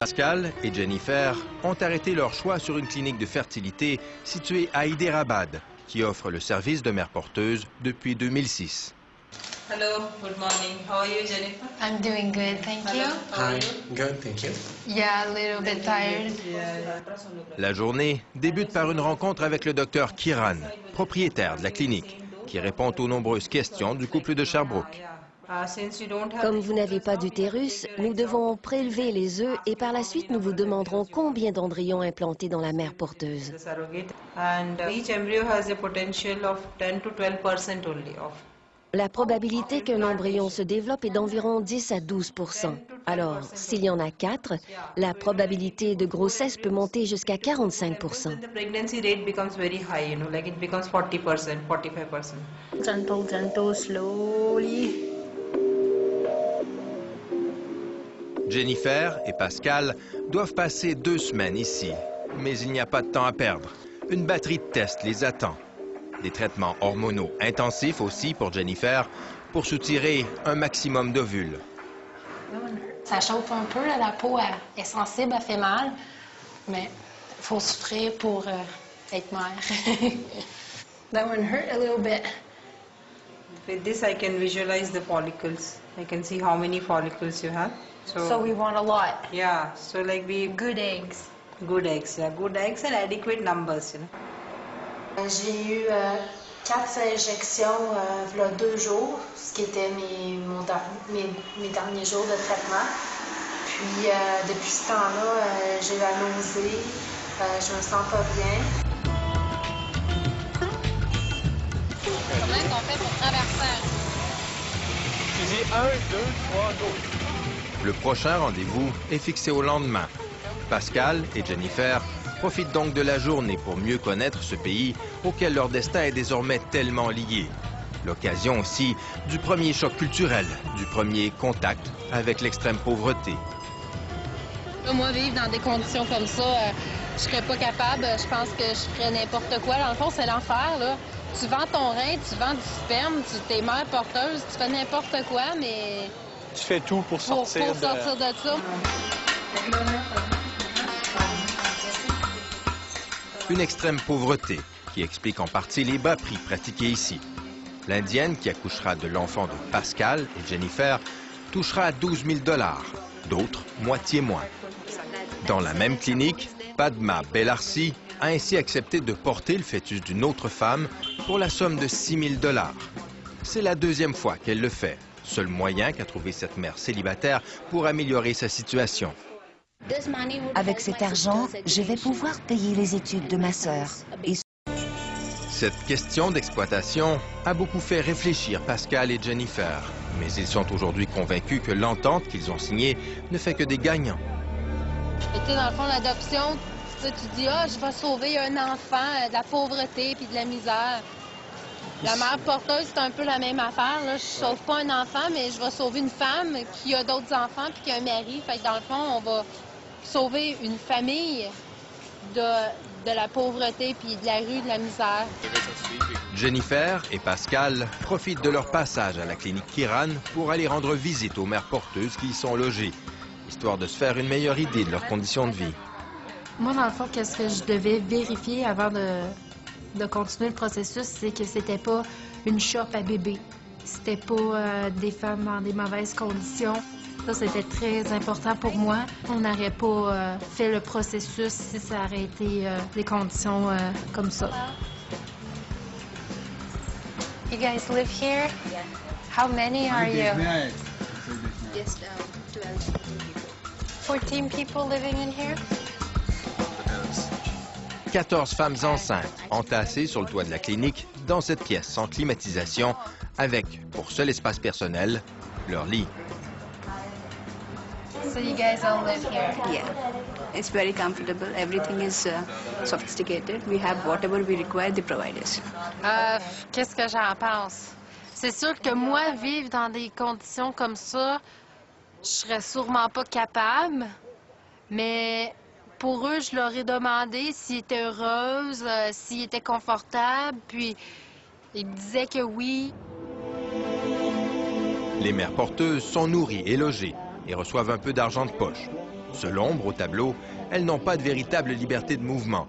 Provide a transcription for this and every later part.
Pascal et Jennifer ont arrêté leur choix sur une clinique de fertilité située à Hyderabad, qui offre le service de mère porteuse depuis 2006. Hello, good morning. How are you, Jennifer? I'm doing good, thank you. Hi, good, thank you. Yeah, a little bit tired. La journée débute par une rencontre avec le docteur Kiran, propriétaire de la clinique, qui répond aux nombreuses questions du couple de Sherbrooke. Comme vous n'avez pas d'utérus, nous devons prélever les œufs et par la suite nous vous demanderons combien d'embryons implantés dans la mère porteuse. La probabilité qu'un embryon se développe est d'environ 10 à 12%. Alors, s'il y en a 4, la probabilité de grossesse peut monter jusqu'à 45%. Gentle, slowly. Jennifer et Pascal doivent passer 2 semaines ici, mais il n'y a pas de temps à perdre. Une batterie de tests les attend. Des traitements hormonaux intensifs aussi pour Jennifer pour soutirer un maximum d'ovules. Ça chauffe un peu, là, la peau est sensible, elle fait mal, mais il faut souffrir pour être mère. That one hurt a little bit. With this, I can visualize the follicles. I can see how many follicles you have. So we want a lot. Yeah, so like Good eggs. Good eggs, yeah, good eggs and adequate numbers, you know. J'ai eu 4 injections il y a 2 jours, ce qui était mes derniers jours de traitement. Puis depuis ce temps-là, j'ai la nausée, je me sens pas bien. Comment est-ce qu'on fait pour traverser? Tu dis 1, 2, 3, go. Le prochain rendez-vous est fixé au lendemain. Pascal et Jennifer profitent donc de la journée pour mieux connaître ce pays auquel leur destin est désormais tellement lié. L'occasion aussi du premier choc culturel, du premier contact avec l'extrême pauvreté. Moi, vivre dans des conditions comme ça, je serais pas capable. Je pense que je ferais n'importe quoi. Dans le fond, c'est l'enfer, là. Tu vends ton rein, tu vends du sperme, tu t'es mère porteuse, tu fais n'importe quoi, mais... Tu fais tout pour sortir de ça. Une extrême pauvreté qui explique en partie les bas prix pratiqués ici. L'Indienne qui accouchera de l'enfant de Pascal et Jennifer touchera 12 000 $, d'autres moitié moins. Dans la même clinique, Padma Bellarsi a ainsi accepté de porter le fœtus d'une autre femme pour la somme de 6 000 $. C'est la 2e fois qu'elle le fait. Seul moyen qu'a trouvé cette mère célibataire pour améliorer sa situation. Avec cet argent, je vais pouvoir payer les études de ma sœur. Et... Cette question d'exploitation a beaucoup fait réfléchir Pascal et Jennifer. Mais ils sont aujourd'hui convaincus que l'entente qu'ils ont signée ne fait que des gagnants. Dans le fond, l'adoption, tu dis, je vais sauver un enfant de la pauvreté puis de la misère. La mère porteuse, c'est un peu la même affaire. Là. Je sauve pas un enfant, mais je vais sauver une femme qui a d'autres enfants puis qui a un mari. Fait que dans le fond, on va sauver une famille de la pauvreté puis de la rue, de la misère. Jennifer et Pascal profitent de leur passage à la clinique Kiran pour aller rendre visite aux mères porteuses qui y sont logées, histoire de se faire une meilleure idée de leurs conditions de vie. Moi, dans le fond, qu'est-ce que je devais vérifier avant de continuer le processus, c'est que c'était pas une shop à bébé. C'était pas des femmes dans des mauvaises conditions. Ça, c'était très important pour moi. On n'aurait pas fait le processus si ça aurait été des conditions comme ça. You guys live here? Yeah. How many are you? Just 12. 14 people living in here? 14 femmes enceintes entassées sur le toit de la clinique dans cette pièce sans climatisation avec, pour seul espace personnel, leur lit. So you guys all live here? Yeah. It's very comfortable. Everything is sophisticated. We have whatever we require, they provide us. Qu'est-ce que j'en pense? C'est sûr que moi, vivre dans des conditions comme ça, je serais sûrement pas capable, mais pour eux, je leur ai demandé s'ils étaient heureuses, s'ils étaient confortables, puis ils me disaient que oui. Les mères porteuses sont nourries et logées et reçoivent un peu d'argent de poche. Seule ombre au tableau, elles n'ont pas de véritable liberté de mouvement.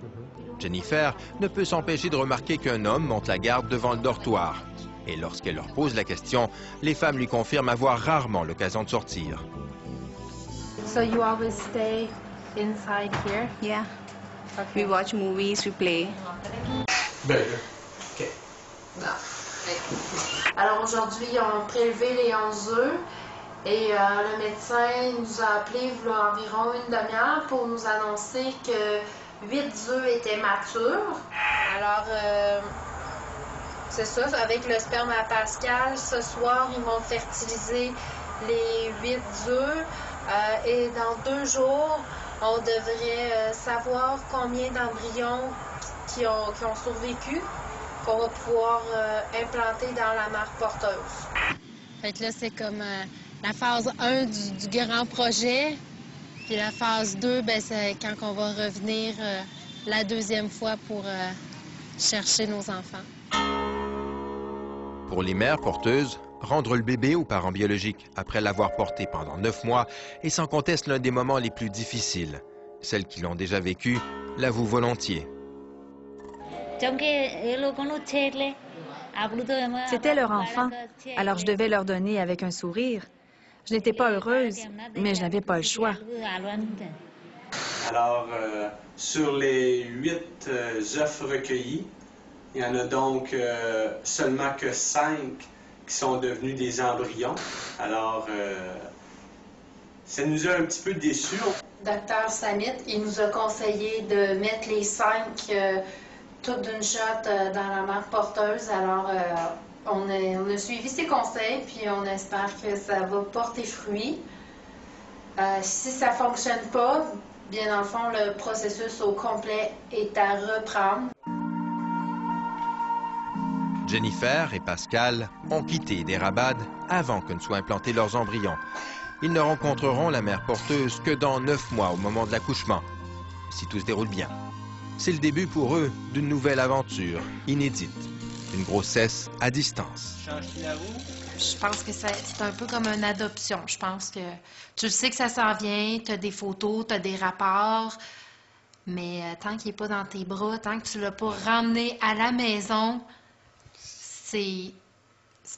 Jennifer ne peut s'empêcher de remarquer qu'un homme monte la garde devant le dortoir. Et lorsqu'elle leur pose la question, les femmes lui confirment avoir rarement l'occasion de sortir. So you always stay inside here? Yeah. Okay. We watch movies, we play. Alors aujourd'hui, ils ont prélevé les 11 œufs et le médecin nous a appelé il y a environ une demi-heure pour nous annoncer que 8 œufs étaient matures. Alors, c'est ça, avec le sperme à Pascal, ce soir, ils vont fertiliser les 8 œufs et dans 2 jours, on devrait savoir combien d'embryons qui ont survécu, qu'on va pouvoir implanter dans la mère porteuse. Fait que là, c'est comme la phase 1 du grand projet. Puis la phase 2, ben, c'est quand on va revenir la deuxième fois pour chercher nos enfants. Pour les mères porteuses, rendre le bébé aux parents biologiques après l'avoir porté pendant 9 mois est sans conteste l'un des moments les plus difficiles. Celles qui l'ont déjà vécu l'avouent volontiers. C'était leur enfant, alors je devais leur donner avec un sourire. Je n'étais pas heureuse, mais je n'avais pas le choix. Alors, sur les 8 œufs recueillis, il y en a donc seulement que 5 qui sont devenus des embryons. Alors, ça nous a un petit peu déçus. Docteur Samit, il nous a conseillé de mettre les 5 toutes d'une shot dans la mère porteuse. Alors, on a suivi ses conseils, puis on espère que ça va porter fruit. Si ça ne fonctionne pas, bien dans le fond, le processus au complet est à reprendre. Jennifer et Pascal ont quitté Dérabad avant que ne soient implantés leurs embryons. Ils ne rencontreront la mère porteuse que dans 9 mois au moment de l'accouchement, si tout se déroule bien. C'est le début pour eux d'une nouvelle aventure inédite, une grossesse à distance. Je pense que c'est un peu comme une adoption. Je pense que tu sais que ça s'en vient, tu as des photos, tu as des rapports, mais tant qu'il n'est pas dans tes bras, tant que tu ne l'as pas ramené à la maison, c'est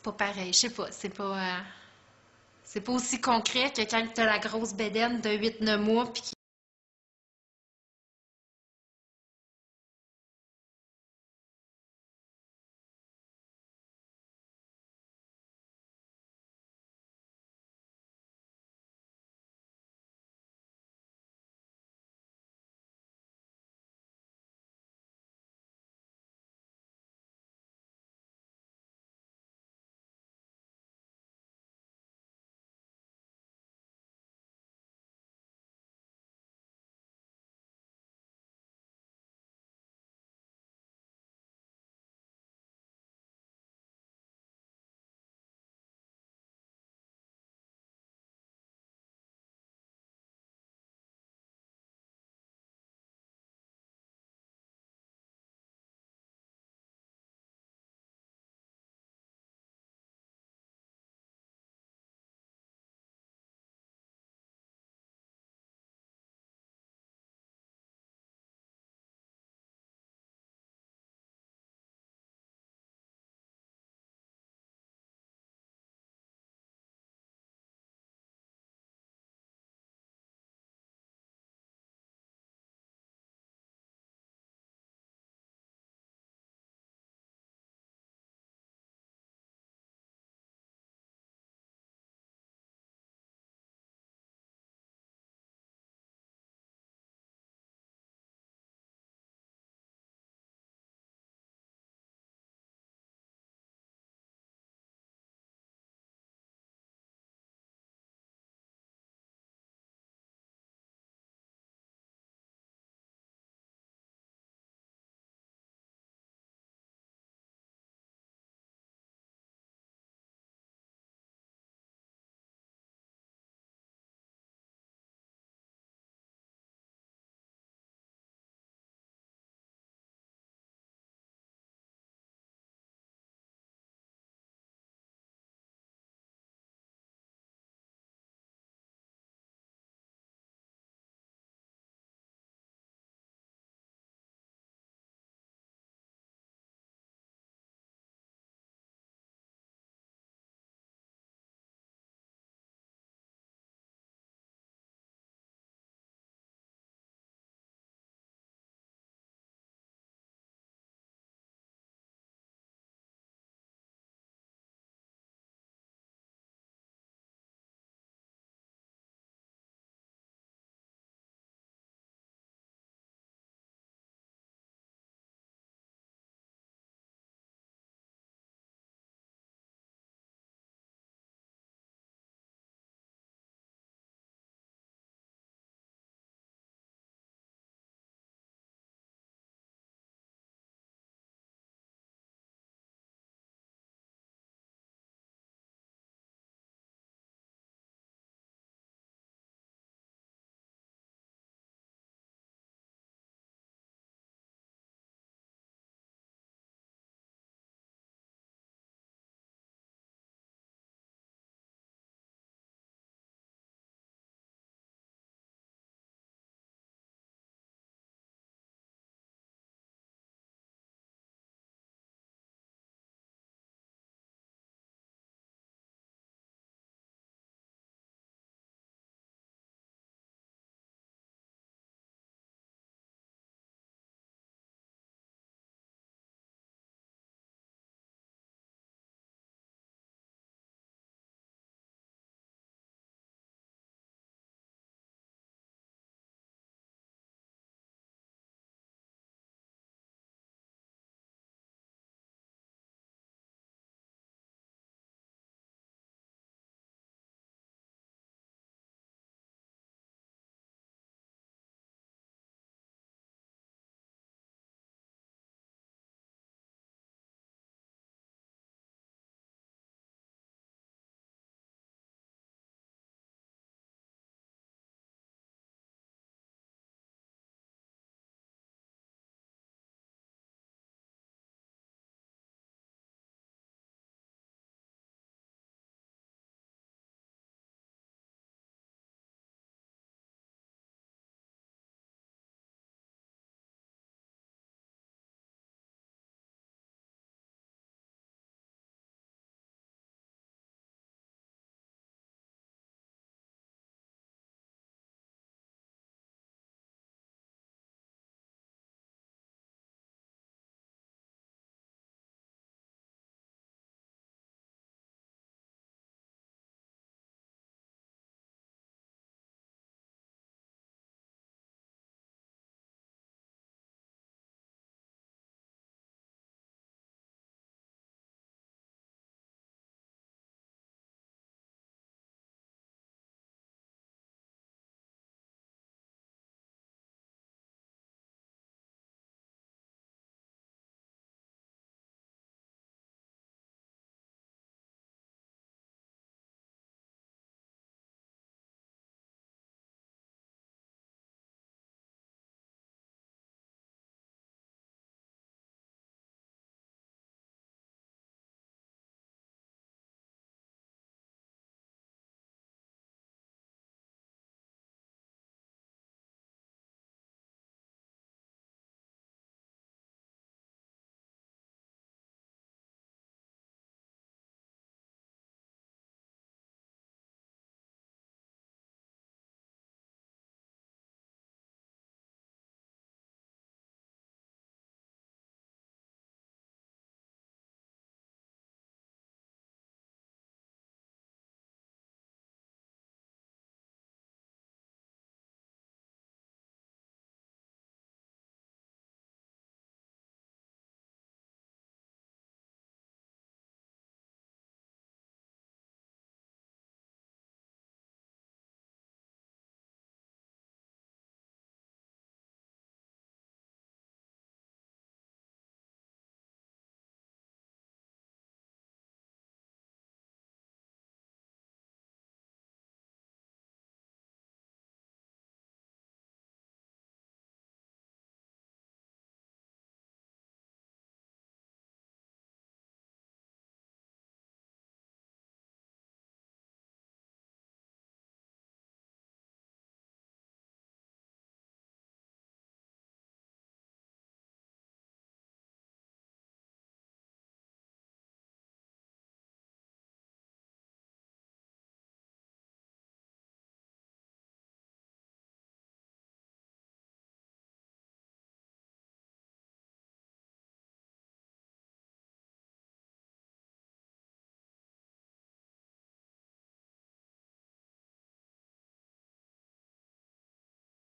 pas pareil. Je sais pas, c'est pas aussi concret que quand tu as la grosse bédaine de 8-9 mois puis